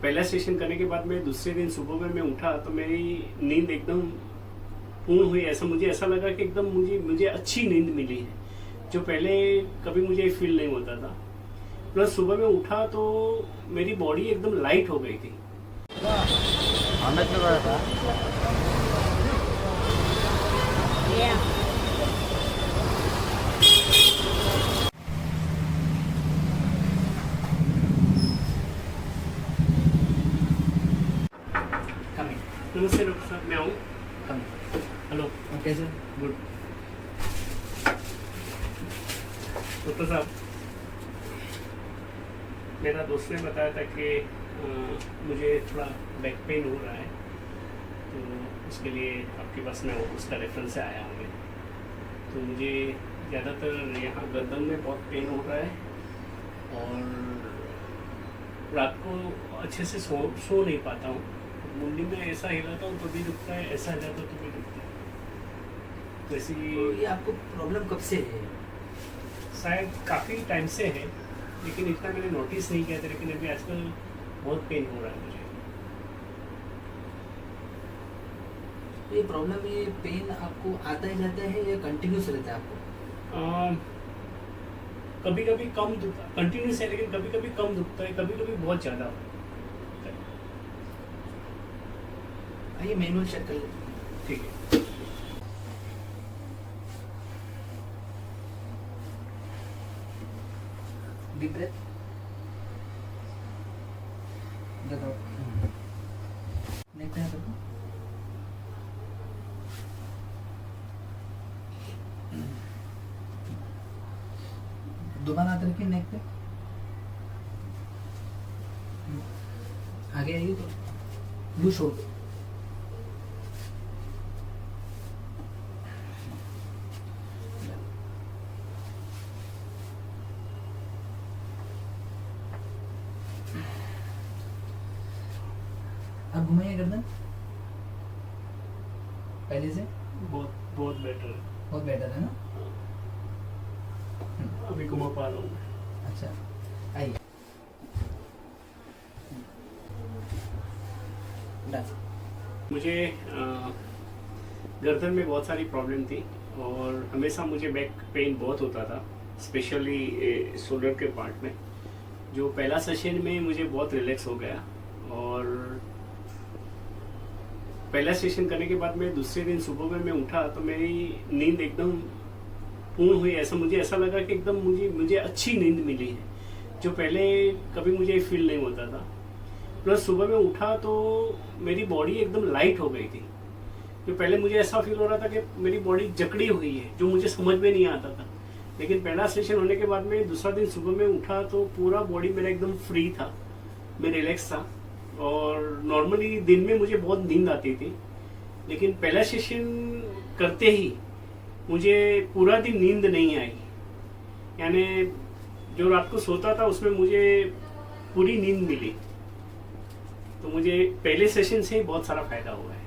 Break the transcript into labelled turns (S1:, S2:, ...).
S1: पहला सेशन करने के बाद में दूसरे दिन सुबह में मैं उठा तो मेरी नींद एकदम पूर्ण हुई। ऐसा लगा कि एकदम मुझे अच्छी नींद मिली है, जो पहले कभी मुझे फील नहीं होता था। प्लस सुबह में उठा तो मेरी बॉडी एकदम लाइट हो गई थी। नमस्ते डॉक्टर साहब, मैं आऊँ? Hello.
S2: Okay sir.
S1: Good. Doctor साहब, मेरा दोस्त ने बताया था कि मुझे थोड़ा बैक पेन हो रहा है, तो उसके लिए आपके पास मैं उसका रेफरेंस से आया हूँ। तो मुझे ज़्यादातर यहाँ गर्दन में बहुत पेन हो रहा है और रात को अच्छे से सो नहीं पाता हूँ। मुंडी में ऐसा हिलाता हूँ तो भी दुखता है, ऐसा हिलाता तो भी दुखता है। वैसे
S2: तो ये आपको प्रॉब्लम कब से है?
S1: शायद काफ़ी टाइम से है, लेकिन इतना मैंने नोटिस नहीं किया था। लेकिन अभी आजकल बहुत पेन हो रहा है मुझे।
S2: ये प्रॉब्लम, ये पेन आपको आता ही जाता है या कंटिन्यूस रहता है आपको?
S1: कभी कभी कम दुखता, कंटिन्यूस है, लेकिन कभी कभी कम दुखता है, कभी कभी बहुत ज़्यादा होता है।
S2: आइए मैनुअल चेक कर लेते।
S1: ठीक है।
S2: Deep breath. नेक पे हाथ रखो। दोबारा हाथ रखिए नेक पे। आगे आइए तो मुंह छोड़ दो। अब घुमाइए गर्दन पहले से।
S1: बहुत बहुत बेटर है।
S2: बहुत बेटर है ना?
S1: अभी घुमा पा रहा हूँ मैं।
S2: अच्छा, आइए। डन।
S1: मुझे गर्दन में बहुत सारी प्रॉब्लम थी और हमेशा मुझे बैक पेन बहुत होता था, स्पेशली शोल्डर के पार्ट में। जो पहला सेशन में मुझे बहुत रिलैक्स हो गया और पहला सेशन करने के बाद में दूसरे दिन सुबह में मैं उठा तो मेरी नींद एकदम पूर्ण हुई। ऐसा लगा कि एकदम मुझे अच्छी नींद मिली है, जो पहले कभी मुझे फील नहीं होता था। प्लस सुबह में उठा तो मेरी बॉडी एकदम लाइट हो गई थी, जो पहले मुझे ऐसा फील हो रहा था कि मेरी बॉडी जकड़ी हुई है, जो मुझे समझ में नहीं आता था। लेकिन पहला सेशन होने के बाद में दूसरा दिन सुबह में उठा तो पूरा बॉडी मेरा एकदम फ्री था, मैं रिलैक्स था। और नॉर्मली दिन में मुझे बहुत नींद आती थी, लेकिन पहला सेशन करते ही मुझे पूरा दिन नींद नहीं आई। यानी जो रात को सोता था उसमें मुझे पूरी नींद मिली। तो मुझे पहले सेशन से ही बहुत सारा फायदा हुआ है।